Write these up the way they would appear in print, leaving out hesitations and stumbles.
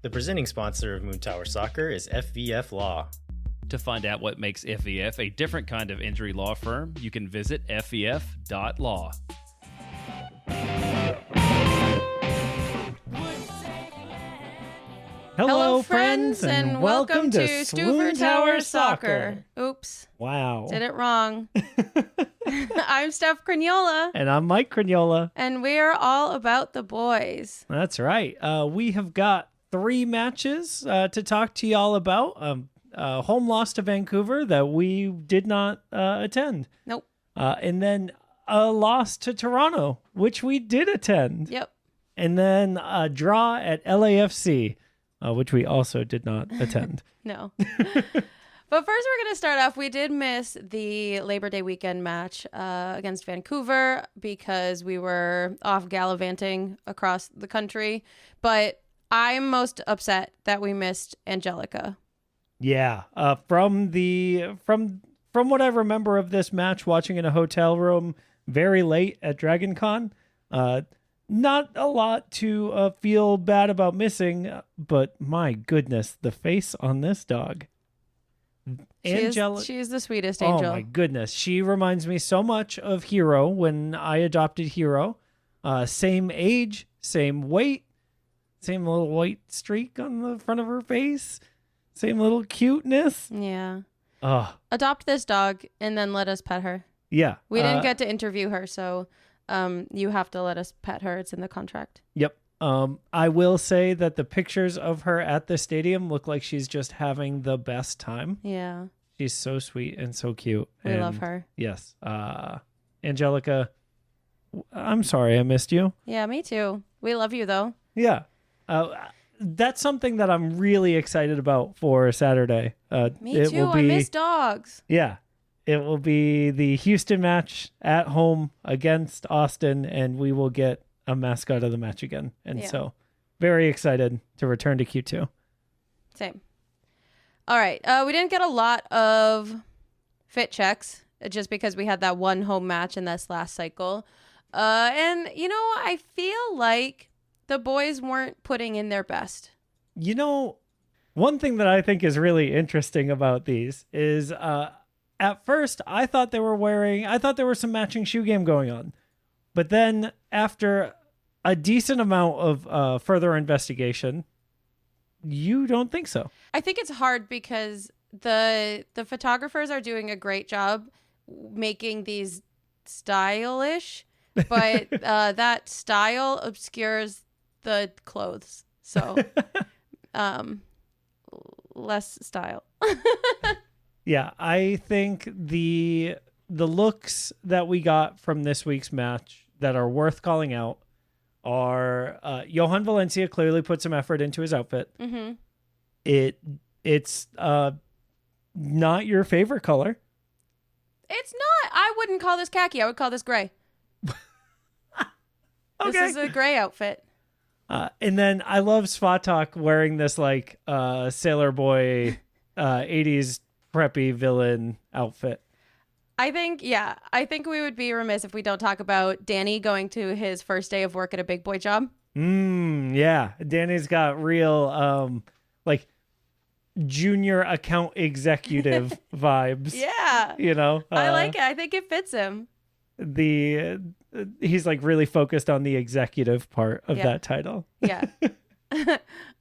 The presenting sponsor of Moontower Soccer is FVF Law. To find out what makes FVF a different kind of injury law firm, you can visit fvf.law. Hello, friends, and welcome to Swoontower Soccer. Oops. Wow. Did it wrong. I'm Steph Cragnola. And I'm Mike Cragnola. And we are all about the boys. That's right. We have got 3 matches to talk to y'all about. Home loss to Vancouver that we did not attend. Nope. And then a loss to Toronto, which we did attend. Yep. And then a draw at LAFC, which we also did not attend. No. But first, we're going to start off. We did miss the Labor Day weekend match against Vancouver because we were off gallivanting across the country. But I'm most upset that we missed Angelica. Yeah. From what I remember of this match, watching in a hotel room very late at Dragon Con, not a lot to feel bad about missing, but my goodness, the face on this dog. She is the sweetest angel. Oh my goodness. She reminds me so much of Hero when I adopted Hero. Same age, same weight, same little white streak on the front of her face, same little cuteness. Yeah. Oh. Adopt this dog and then let us pet her. Yeah. We didn't get to interview her, so you have to let us pet her. It's in the contract. Yep. I will say that the pictures of her at the stadium look like she's just having the best time. Yeah. She's so sweet and so cute. We love her. Yes. Angelica, I'm sorry I missed you. Yeah, me too. We love you, though. Yeah. That's something that I'm really excited about for Saturday. Me too. I miss dogs. Yeah. It will be the Houston match at home against Austin, and we will get a mascot of the match again. And so very excited to return to Q2. Same. All right. We didn't get a lot of fit checks just because we had that one home match in this last cycle. And, I feel like the boys weren't putting in their best. One thing that I think is really interesting about these is at first I thought there was some matching shoe game going on. But then after a decent amount of further investigation, you don't think so. I think it's hard because the photographers are doing a great job making these stylish, but that style obscures the clothes. So less style. Yeah, I think the looks that we got from this week's match that are worth calling out are Johan Valencia clearly put some effort into his outfit. Mm-hmm. It's not your favorite color. It's not. I wouldn't call this khaki. I would call this gray. Okay. This is a gray outfit. And then I love Svatok wearing this like sailor boy 80s preppy villain outfit. I think we would be remiss if we don't talk about Danny going to his first day of work at a big boy job. Yeah. Danny's got real like junior account executive vibes. Yeah. I like it. I think it fits him. He's like really focused on the executive part of that title. Yeah.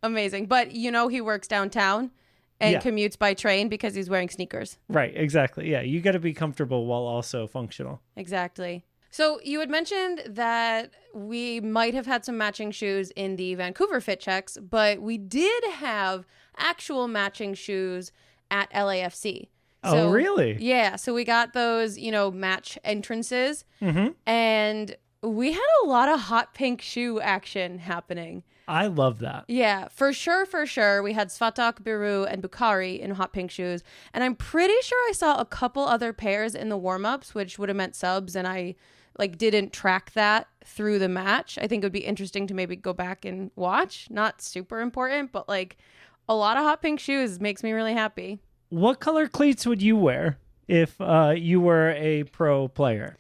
Amazing. But he works downtown and commutes by train because he's wearing sneakers. Right, exactly. Yeah, you got to be comfortable while also functional. Exactly. So you had mentioned that we might have had some matching shoes in the Vancouver fit checks, but we did have actual matching shoes at LAFC. Oh, really? Yeah. So we got those, match entrances. Mm-hmm. And we had a lot of hot pink shoe action happening. I love that. Yeah, for sure. We had Svatok, Biru, and Bukhari in hot pink shoes. And I'm pretty sure I saw a couple other pairs in the warm-ups, which would have meant subs. And I didn't track that through the match. I think it would be interesting to maybe go back and watch. Not super important, but a lot of hot pink shoes makes me really happy. What color cleats would you wear if you were a pro player?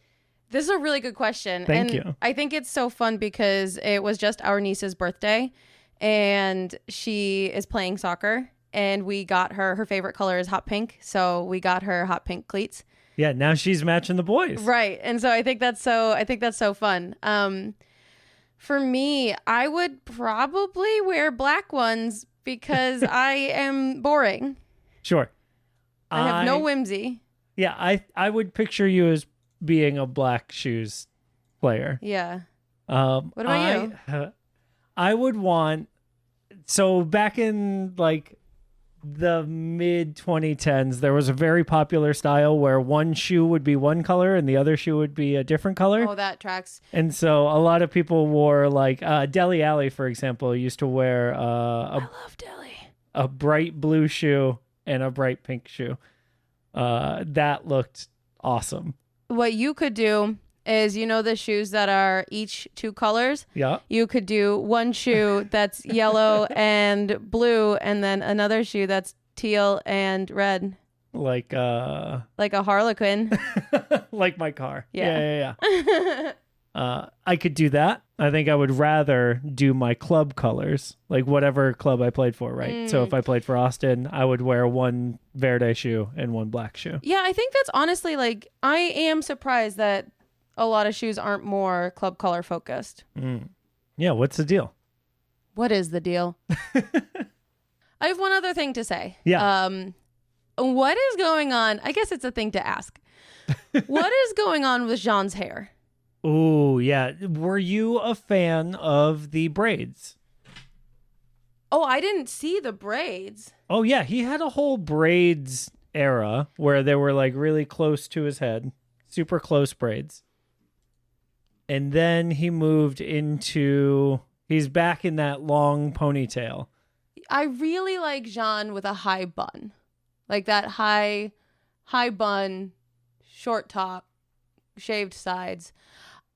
This is a really good question. Thank you. I think it's so fun because it was just our niece's birthday. and she is playing soccer. And we got her favorite color is hot pink, so we got her hot pink cleats. Yeah, now she's matching the boys. Right. And so I think that's so fun. For me, I would probably wear black ones because I am boring. Sure. I have no whimsy. Yeah, I would picture you as being a black shoes player. Yeah. What about you? I would want, so back in like the mid 2010s, there was a very popular style where one shoe would be one color and the other shoe would be a different color. Oh, that tracks. And so a lot of people wore like Dele Alli, for example, used to wear I love Deli. a bright blue shoe and a bright pink shoe. That looked awesome. What you could do is, the shoes that are each 2 colors. Yeah. You could do one shoe that's yellow and blue, and then another shoe that's teal and red. Like a harlequin. like my car. Yeah. Yeah. I could do that. I think I would rather do my club colors, like whatever club I played for, right? So if I played for Austin, I would wear one verde shoe and one black shoe. Yeah, I think that's honestly, like, I am surprised that a lot of shoes aren't more club color focused. Yeah, what's the deal? What is the deal? I have one other thing to say. Yeah. What is going on? I guess it's a thing to ask. What is going on with Jean's hair? Oh, yeah. Were you a fan of the braids? Oh, I didn't see the braids. Oh, yeah. He had a whole braids era where they were like really close to his head, super close braids. And then he moved into, he's back in that long ponytail. I really like Jean with a high bun. Like that high bun, short top, shaved sides.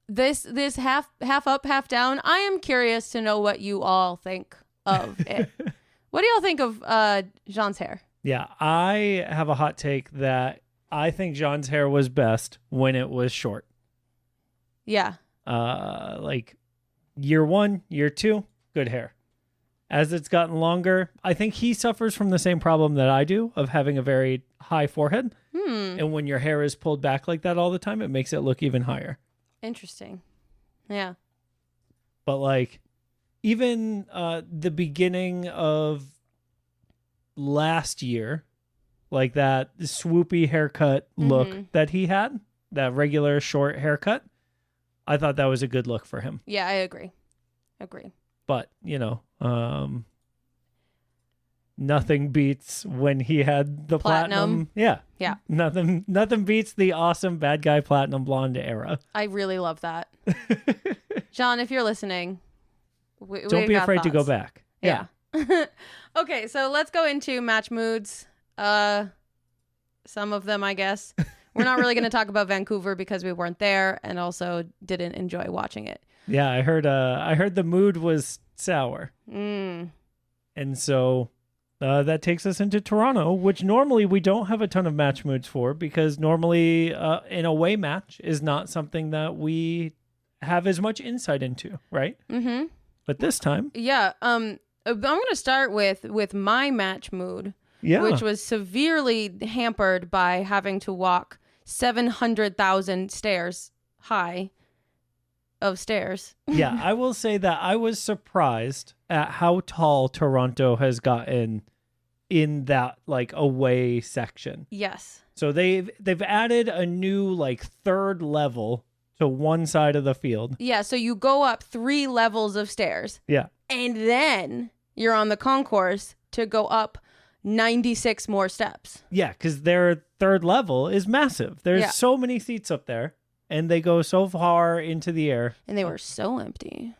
This half up, half down. I am curious to know what you all think of it. What do y'all think of Jean's hair? Yeah, I have a hot take that I think Jean's hair was best when it was short. Yeah. Like year 1, year 2, good hair. As it's gotten longer, I think he suffers from the same problem that I do of having a very high forehead. And when your hair is pulled back like that all the time, it makes it look even higher. Interesting. Yeah. But like even the beginning of last year, like that swoopy haircut look that he had, that regular short haircut, I thought that was a good look for him. Yeah, I agree. But, nothing beats when he had the platinum. Yeah. Nothing beats the awesome bad guy platinum blonde era. I really love that. Jean, if you're listening, don't be afraid to go back. Yeah. Okay, so let's go into match moods. Some of them, I guess. We're not really going to talk about Vancouver because we weren't there and also didn't enjoy watching it. Yeah, I heard the mood was sour. And so that takes us into Toronto, which normally we don't have a ton of match moods for because normally an away match is not something that we have as much insight into, right? Mm-hmm. But this time. Yeah. I'm going to start with my match mood, which was severely hampered by having to walk 700,000 stairs high of stairs. Yeah, I will say that I was surprised at how tall Toronto has gotten in that like away section. Yes. So they've added a new like third level to one side of the field. Yeah, so you go up 3 levels of stairs. Yeah. And then you're on the concourse to go up 96 more steps. Yeah, because their third level is massive. There's so many seats up there, and they go so far into the air. And they were so empty.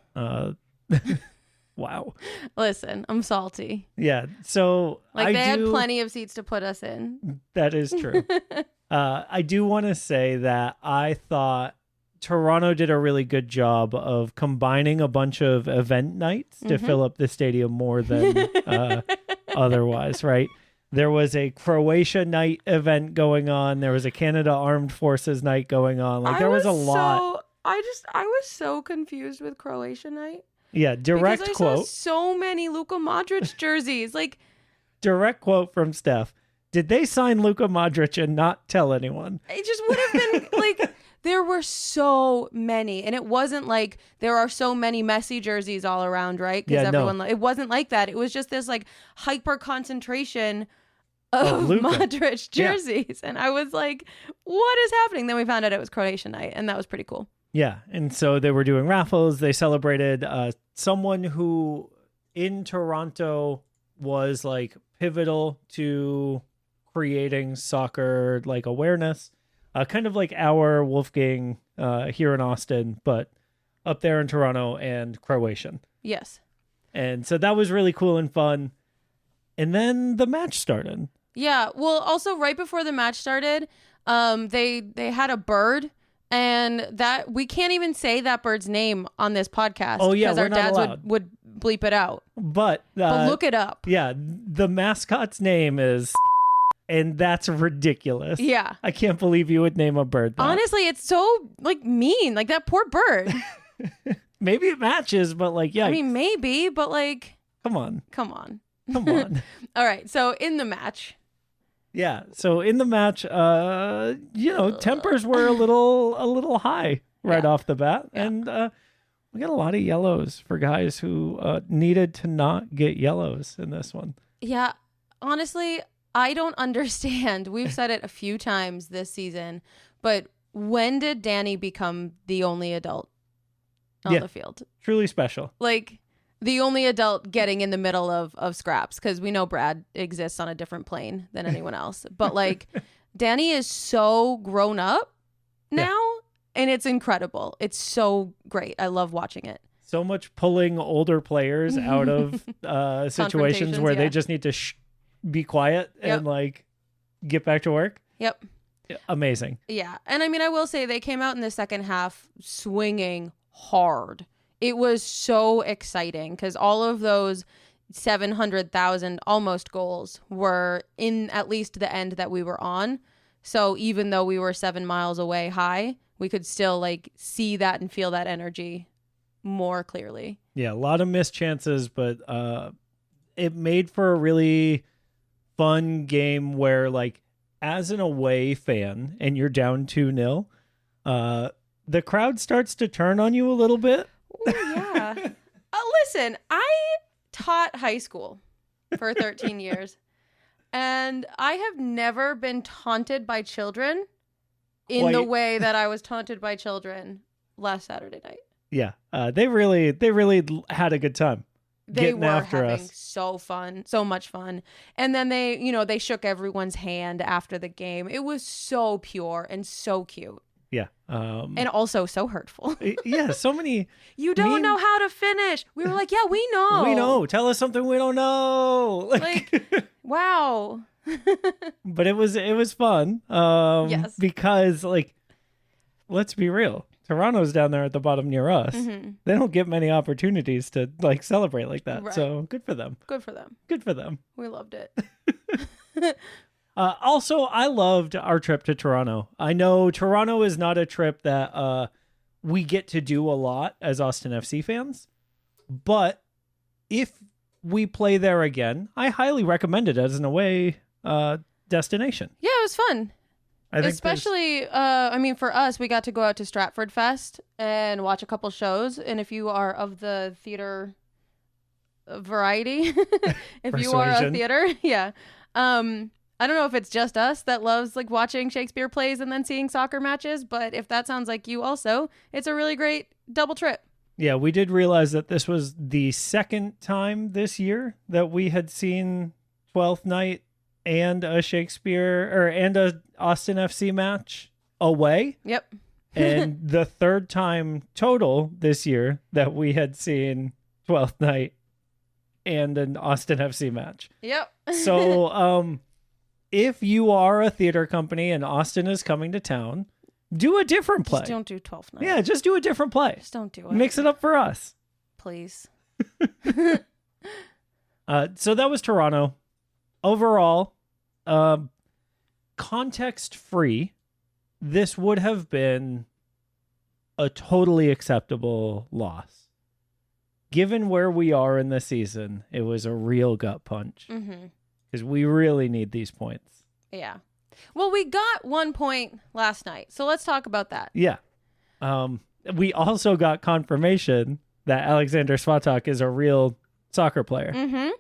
Wow. Listen, I'm salty. Yeah, so they had plenty of seats to put us in. That is true. I do want to say that I thought Toronto did a really good job of combining a bunch of event nights to fill up the stadium more than otherwise, right? There was a Croatia night event going on. There was a Canada Armed Forces night going on. Like there was a lot. I was so confused with Croatia night. Yeah, direct because I quote. saw so many Luka Modric jerseys. Like, Direct quote from Steph. Did they sign Luka Modric and not tell anyone? it just would have been like there were so many, and it wasn't like there are so many Messi jerseys all around, right? Because it wasn't like that. It was just this like hyper concentration of Modric jerseys, and I was like, "What is happening?" Then we found out it was Croatian night, and that was pretty cool. Yeah, and so they were doing raffles. They celebrated someone who in Toronto was like pivotal to creating soccer like awareness, kind of like our Wolfgang here in Austin, but up there in Toronto and Croatian. Yes. And so that was really cool and fun. And then the match started. Yeah. Well, also right before the match started, they had a bird. And that we can't even say that bird's name on this podcast. Oh, yeah, because our dads would bleep it out. But look it up. Yeah, the mascot's name is, and that's ridiculous. Yeah, I can't believe you would name a bird that. Honestly, it's so like mean. Like that poor bird. Maybe it matches, but like, yeah. I mean, maybe, but like, come on. All right. So in the match. Yeah. So in the match, tempers were a little high right off the bat. Yeah. And we got a lot of yellows for guys who needed to not get yellows in this one. Yeah. Honestly, I don't understand. We've said it a few times this season, but when did Danny become the only adult on the field? Truly special. Like, the only adult getting in the middle of scraps, because we know Brad exists on a different plane than anyone else. But like, Danny is so grown up now, and it's incredible. It's so great. I love watching it. So much pulling older players out of situations where they just need to be quiet and like get back to work. Yep. Amazing. Yeah. And I mean, I will say they came out in the second half swinging hard. It was so exciting because all of those 700,000 almost goals were in at least the end that we were on. So even though we were 7 miles away high, we could still like see that and feel that energy more clearly. Yeah, a lot of missed chances, but it made for a really fun game where like as an away fan and you're down 2-0, the crowd starts to turn on you a little bit. Ooh, yeah. Listen, I taught high school for 13 years, and I have never been taunted by children in the way that I was taunted by children last Saturday night. Yeah, they really had a good time. They were having so much fun. And then they shook everyone's hand after the game. It was so pure and so cute. Yeah. And also so hurtful. Yeah, so many. You don't know how to finish. We were like, yeah, we know. We know. Tell us something we don't know. Like wow. But it was fun. Yes. Because like, let's be real. Toronto's down there at the bottom near us. Mm-hmm. They don't get many opportunities to like celebrate like that. Right. So good for them. Good for them. Good for them. We loved it. Also, I loved our trip to Toronto. I know Toronto is not a trip that we get to do a lot as Austin FC fans, but if we play there again, I highly recommend it as an away destination. Yeah, it was fun. Especially, I mean, for us, we got to go out to Stratford Fest and watch a couple shows. And if you are of the theater variety, if you are a theater, yeah. I don't know if it's just us that loves like watching Shakespeare plays and then seeing soccer matches, but if that sounds like you also, it's a really great double trip. Yeah, we did realize that this was the second time this year that we had seen 12th Night and a Shakespeare and a Austin FC match away. Yep. And the third time total this year that we had seen 12th Night and an Austin FC match. Yep. So, if you are a theater company and Austin is coming to town, do a different play. Just don't do 12th Night. Yeah, just do a different play. Just don't do it. Mix it up for us. Please. So that was Toronto. Overall, context-free, this would have been a totally acceptable loss. given where we are in the season, it was a real gut punch. Because we really need these points. Yeah. Well, we got 1 point last night, so let's talk about that. Yeah. We also got confirmation that Alexander Svatok is a real soccer player.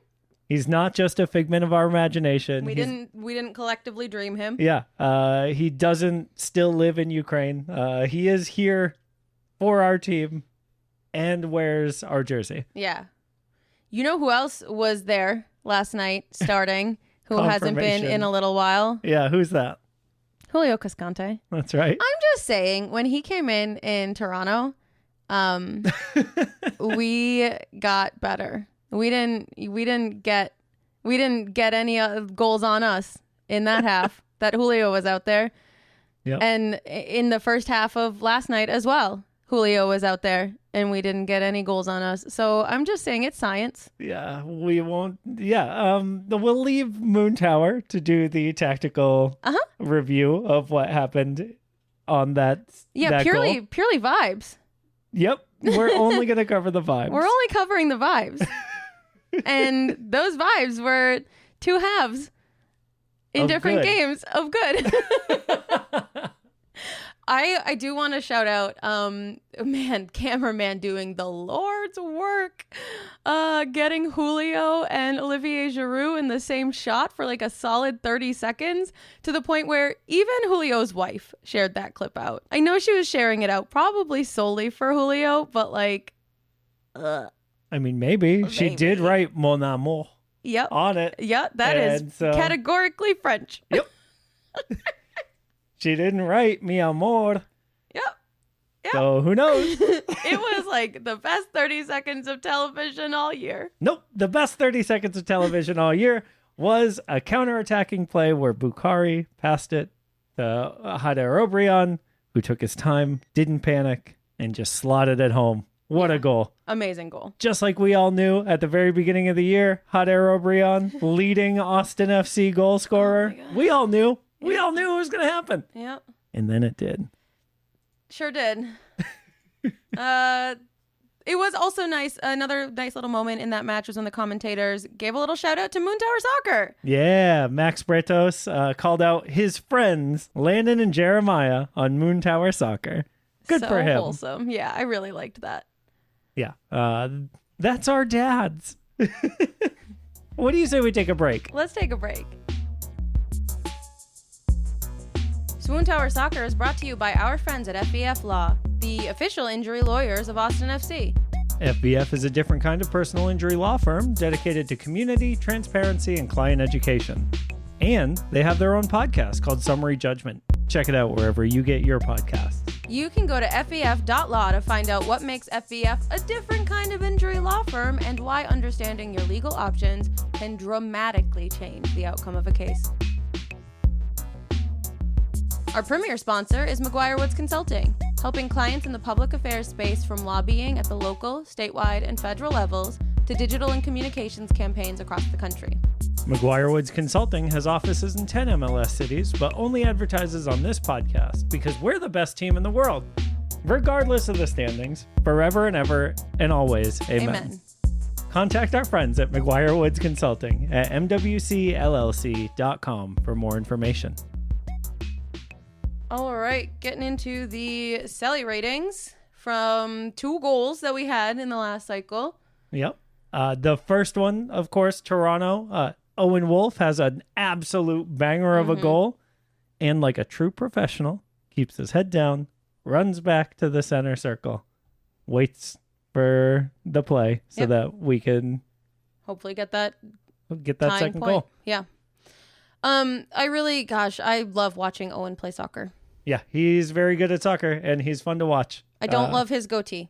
He's not just a figment of our imagination. We didn't collectively dream him. Yeah. He doesn't still live in Ukraine. He is here for our team and wears our jersey. Yeah. You know who else was there last night starting, who hasn't been in a little while? Yeah, who's that? Julio Cascante. That's right. I'm just saying, when he came in Toronto, we got better. We didn't get any goals on us in that half that Julio was out there. Yep. And in the first half of last night as well, Julio was out there and we didn't get any goals on us. So I'm just saying it's science. Yeah, we won't. Yeah, we'll leave Moontower to do the tactical review of what happened on that. Yeah, that purely goal. vibes. Yep, we're only going to cover the vibes. We're only covering the vibes. And those vibes were two halves in different games of good. I do want to shout out, cameraman doing the Lord's work, getting Julio and Olivier Giroud in the same shot for like a solid 30 seconds, to the point where even Julio's wife shared that clip out. I know she was sharing it out probably solely for Julio, but like, I mean, maybe. She did write Mon Amour on it. Yeah, that is categorically French. Yep. She didn't write Mi Amor. Yep. So who knows? It was like the best 30 seconds of television all year. Nope. The best 30 seconds of television all year was a counterattacking play where Bukhari passed it to Hader Obrian, who took his time, didn't panic, and just slotted it home. What a goal. Amazing goal. Just like we all knew at the very beginning of the year, Hader Obrian, leading Austin FC goal scorer. We all knew. We all knew it was going to happen. Yep. And then it did. Sure did. It was also nice. Another nice little moment in that match was when the commentators gave a little shout out to Moontower Soccer. Yeah. Max Bretos called out his friends, Landon and Jeremiah, on Moontower Soccer. Good so for him. Wholesome. Yeah, I really liked that. Yeah. That's our dads. What do you say we take a break? Let's take a break. Swoontower Soccer is brought to you by our friends at FVF Law, the official injury lawyers of Austin FC. FVF is a different kind of personal injury law firm dedicated to community, transparency, and client education. And they have their own podcast called Summary Judgment. Check it out wherever you get your podcasts. You can go to fvf.law to find out what makes FVF a different kind of injury law firm and why understanding your legal options can dramatically change the outcome of a case. Our premier sponsor is McGuire Woods Consulting, helping clients in the public affairs space from lobbying at the local, statewide, and federal levels to digital and communications campaigns across the country. McGuire Woods Consulting has offices in 10 MLS cities, but only advertises on this podcast because we're the best team in the world. Regardless of the standings, forever and ever and always, amen. Contact our friends at McGuire Woods Consulting at mwcllc.com for more information. All right, getting into the Celly ratings from 2 goals that we had in the last cycle. Yep. The first one, of course, Toronto. Owen Wolf has an absolute banger of a goal, and like a true professional, keeps his head down, runs back to the center circle, waits for the play so that we can hopefully get that second goal. Yeah. I love watching Owen play soccer. Yeah, he's very good at soccer, and he's fun to watch. I don't love his goatee.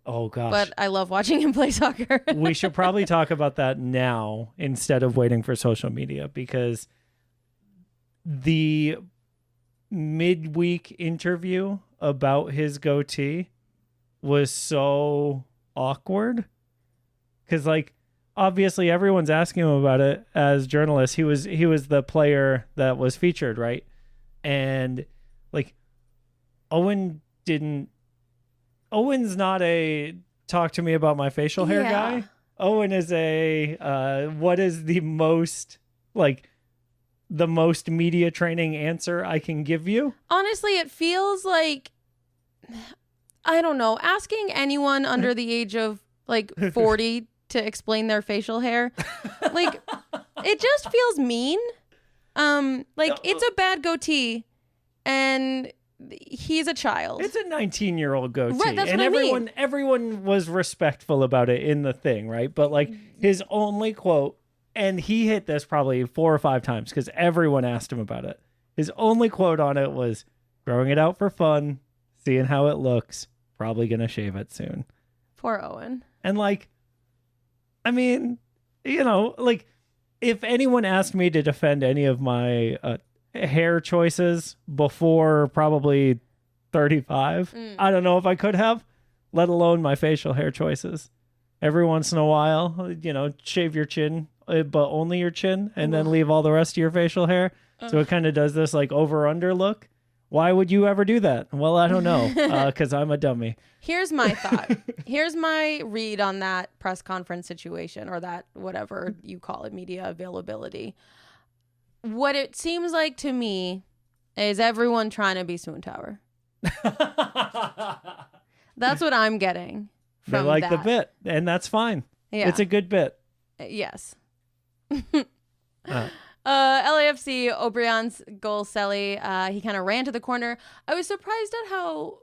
Oh, gosh. But I love watching him play soccer. We should probably talk about that now instead of waiting for social media, because the midweek interview about his goatee was so awkward. Because, like, obviously everyone's asking him about it as journalists. He was the player that was featured, right? And, like, Owen's not a talk to me about my facial hair guy. Owen is what is the most media training answer I can give you? Honestly, it feels like, I don't know, asking anyone under the age of 40 to explain their facial hair, it just feels mean. It's a bad goatee and he's a child. It's a 19-year-old goatee. Right, that's and what I mean. Everyone was respectful about it in the thing, right? But his only quote, and he hit this probably 4 or 5 times because everyone asked him about it. His only quote on it was, growing it out for fun, seeing how it looks, probably going to shave it soon. Poor Owen. And if anyone asked me to defend any of my hair choices before probably 35, I don't know if I could have, let alone my facial hair choices. Every once in a while, shave your chin, but only your chin, and then leave all the rest of your facial hair. So it kind of does this over under look. Why would you ever do that? Well, I don't know, because I'm a dummy. Here's my thought. Here's my read on that press conference situation, or that whatever you call it, media availability. What it seems like to me is everyone trying to be Swoontower. That's what I'm getting They from like the that. bit, and that's fine. Yeah. It's a good bit. Yes. LAFC, O'Brien's goal, Celly. He kind of ran to the corner. I was surprised at how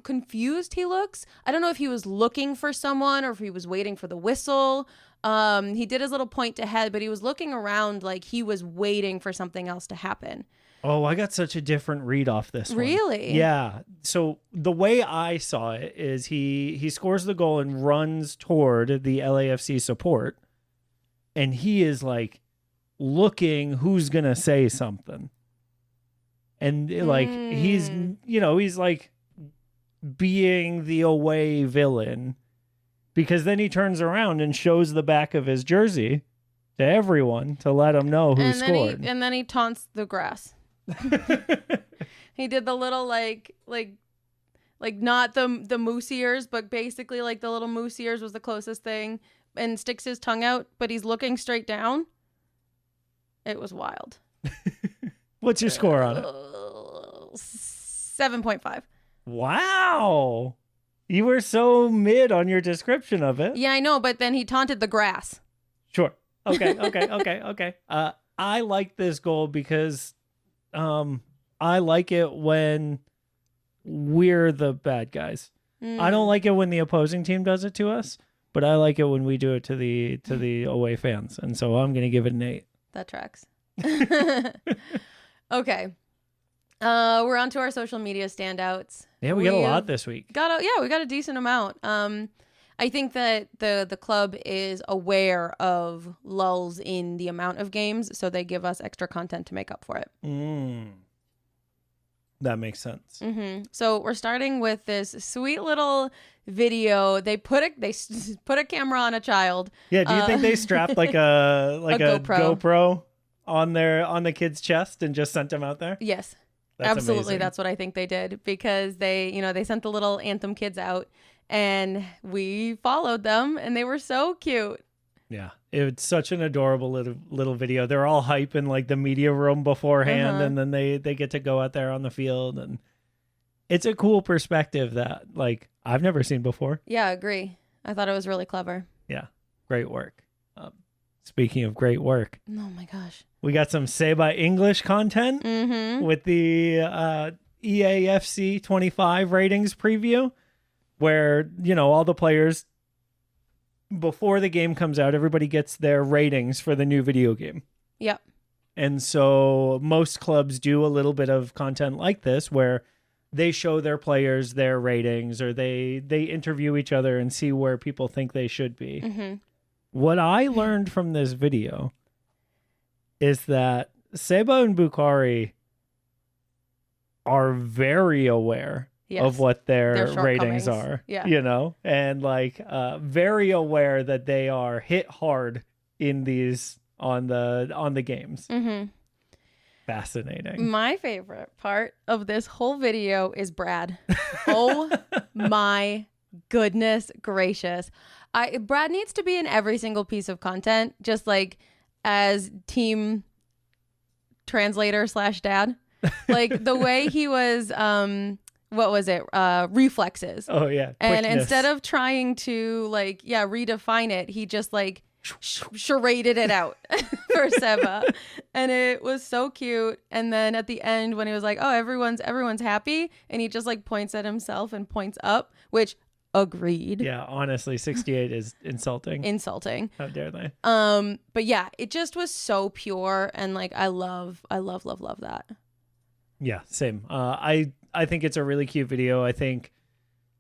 confused he looks. I don't know if he was looking for someone or if he was waiting for the whistle. He did his little point to head, but he was looking around like he was waiting for something else to happen. Oh, I got such a different read off this one. Really? Yeah. So the way I saw it is he scores the goal and runs toward the LAFC support, and he is looking who's gonna say something, and he's being the away villain, because then he turns around and shows the back of his jersey to everyone to let them know who scored. And then he taunts the grass. He did the little not the moose ears, but basically the little moose ears was the closest thing, and sticks his tongue out, but he's looking straight down. It was wild. What's your score on it? 7.5. Wow. You were so mid on your description of it. Yeah, I know, but then he taunted the grass. Sure. Okay. I like this goal because I like it when we're the bad guys. I don't like it when the opposing team does it to us, but I like it when we do it to the away fans. And so I'm going to give it an 8. That tracks. Okay. We're on to our social media standouts. Yeah, we got a lot this week. We got a decent amount. I think that the club is aware of lulls in the amount of games, so they give us extra content to make up for it. That makes sense. Mm-hmm. So we're starting with this sweet little video. They put a camera on a child. Yeah. Do you think they strapped a GoPro on the kid's chest and just sent him out there? Yes. That's absolutely. amazing. That's what I think they did, because they sent the little Anthem kids out, and we followed them, and they were so cute. Yeah, it's such an adorable little video. They're all hype in the media room beforehand, and then they get to go out there on the field, and it's a cool perspective that I've never seen before. Yeah, I agree. I thought it was really clever. Yeah, great work. Speaking of great work, oh my gosh, we got some Say by English content with the EAFC 25 ratings preview, where all the players, before the game comes out, everybody gets their ratings for the new video game. Yep. And so most clubs do a little bit of content like this, where they show their players their ratings, or they interview each other and see where people think they should be. Mm-hmm. What I learned from this video is that Seba and Bukhari are very aware of what their ratings are, and very aware that they are hit hard in these on the games. Mm-hmm. Fascinating. My favorite part of this whole video is Brad. Oh my goodness gracious. Brad needs to be in every single piece of content, just like as team translator / dad. Like the way he was, what was it? Reflexes. Oh yeah. And Quickness. instead of trying to like, redefine it, he just like charaded it out for Seba. And it was so cute. And then at the end when he was like, oh, everyone's happy. And he just like points at himself and points up, which agreed. Yeah, honestly, 68 is insulting. How dare they? But yeah, it just was so pure. And like, I love that. Yeah, same. I think it's a really cute video. I think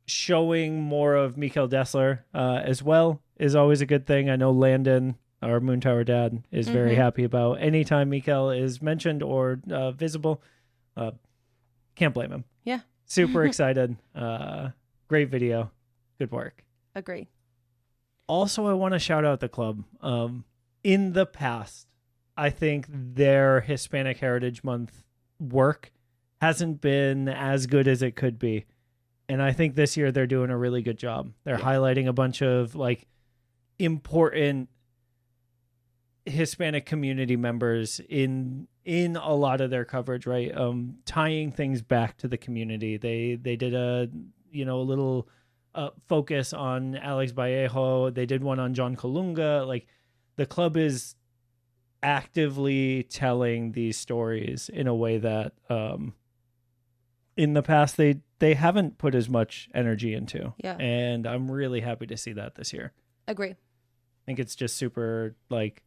showing more of Mikael Dessler as well is always a good thing. I know Landon, our Moontower dad, is very happy about anytime Mikael is mentioned or visible. Can't blame him. Yeah. Super excited. Great video. Good work. Agree. Also, I want to shout out the club. In the past, I think their Hispanic Heritage Month work hasn't been as good as it could be. And I think this year they're doing a really good job. They're highlighting a bunch of like important Hispanic community members in a lot of their coverage, right? Tying things back to the community. They did a little focus on Alex Vallejo. They did one on John Colunga. Like the club is actively telling these stories in a way that in the past they haven't put as much energy into. Yeah. And I'm really happy to see that this year. Agree. I think it's just super like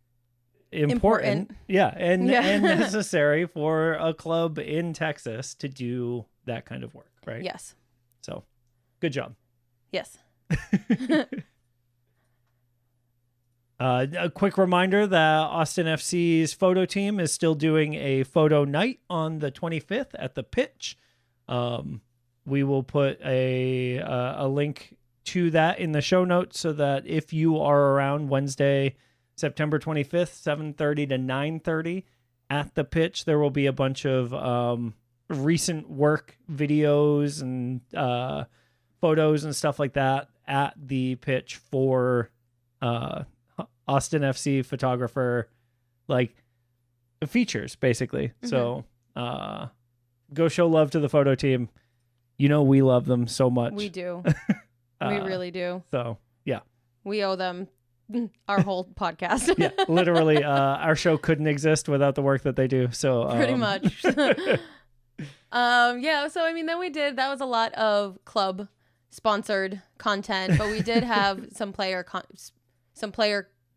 important. Yeah, and necessary for a club in Texas to do that kind of work, right? Yes. So, good job. Yes. A quick reminder that Austin FC's photo team is still doing a photo night on the 25th at the pitch. We will put a link to that in the show notes so that if you are around Wednesday, September 25th, 7:30 to 9:30 at the pitch, there will be a bunch of recent work videos and photos and stuff like that at the pitch for Austin FC photographer, like features basically. So go show love to the photo team. We love them so much. We do. We really do. So yeah, we owe them our whole podcast. Yeah, literally our show couldn't exist without the work that they do. So pretty much. Yeah, so I mean that was a lot of club sponsored content, but we did have some player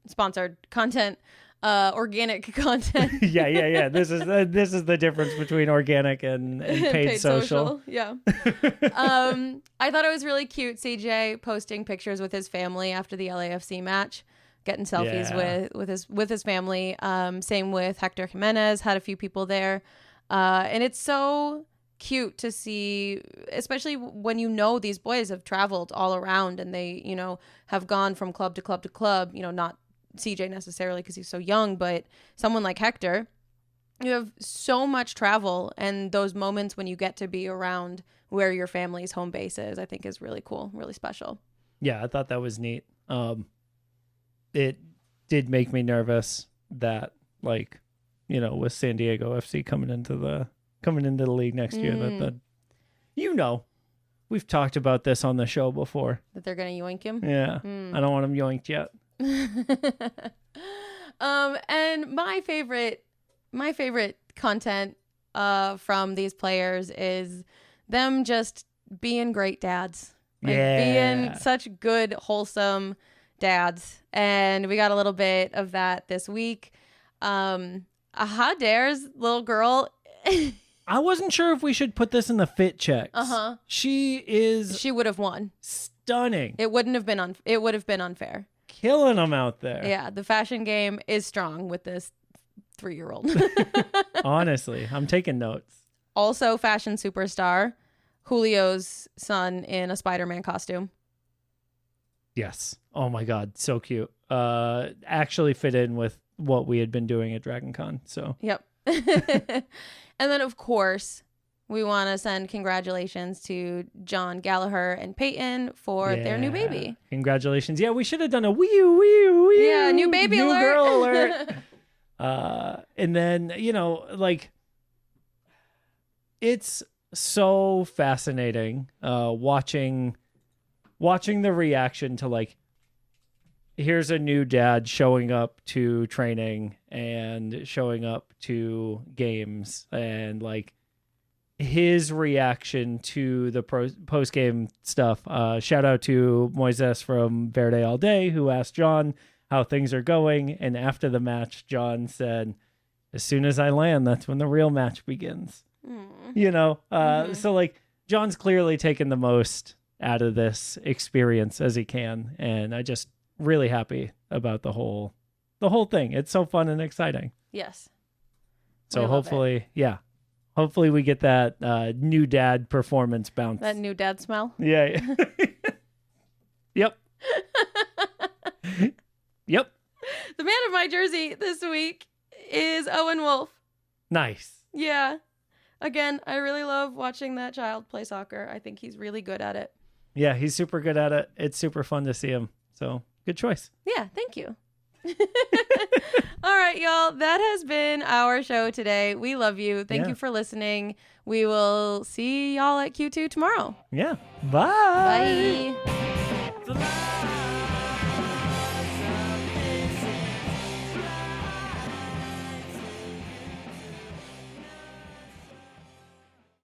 sponsored content, organic content. Yeah. This is the difference between organic and paid social. Yeah. I thought it was really cute. CJ posting pictures with his family after the LAFC match, getting selfies with his family. Same with Hector Jimenez, had a few people there, and it's so cute to see, especially when these boys have traveled all around and they have gone from club to club to club. Not CJ necessarily because he's so young, but someone like Hector, you have so much travel, and those moments when you get to be around where your family's home base is, I think is really cool, really special. Yeah, I thought that was neat. It did make me nervous that with San Diego FC coming into the league next year, that we've talked about this on the show before, that they're gonna yoink him. Yeah. I don't want him yoinked yet. And my favorite content from these players is them just being great dads, being such good, wholesome dads. And we got a little bit of that this week. Dare's little girl. I wasn't sure if we should put this in the fit checks. She would have won. Stunning. It would have been unfair. Killing them out there. Yeah, the fashion game is strong with this 3-year-old. Honestly, I'm taking notes. Also, fashion superstar, Julio's son in a Spider-Man costume. Yes. Oh my God, so cute. Actually fit in with what we had been doing at Dragon Con. So. Yep. And then, of course, we want to send congratulations to John Gallagher and Peyton for their new baby. Congratulations. Yeah, we should have done a wee. Yeah, new baby alert. New girl alert. And then, you know, like, it's so fascinating watching the reaction to, like, here's a new dad showing up to training and showing up to games, and like his reaction to the post-game stuff. Shout out to Moises from Verde All Day, who asked John how things are going, and after the match John said, as soon as I land, that's when the real match begins. You know, so like John's clearly taken the most out of this experience as he can, and I just really happy about the whole thing. It's so fun and exciting. Yes. So hopefully we get that new dad performance bounce. That new dad smell. Yeah. Yep. Yep. The man of my jersey this week is Owen Wolf. Nice. Yeah. Again, I really love watching that child play soccer. I think he's really good at it. Yeah, he's super good at it. It's super fun to see him. So good choice. Yeah, thank you. All right, y'all. That has been our show today. We love you. Thank you for listening. We will see y'all at Q2 tomorrow. Yeah. Bye. Bye.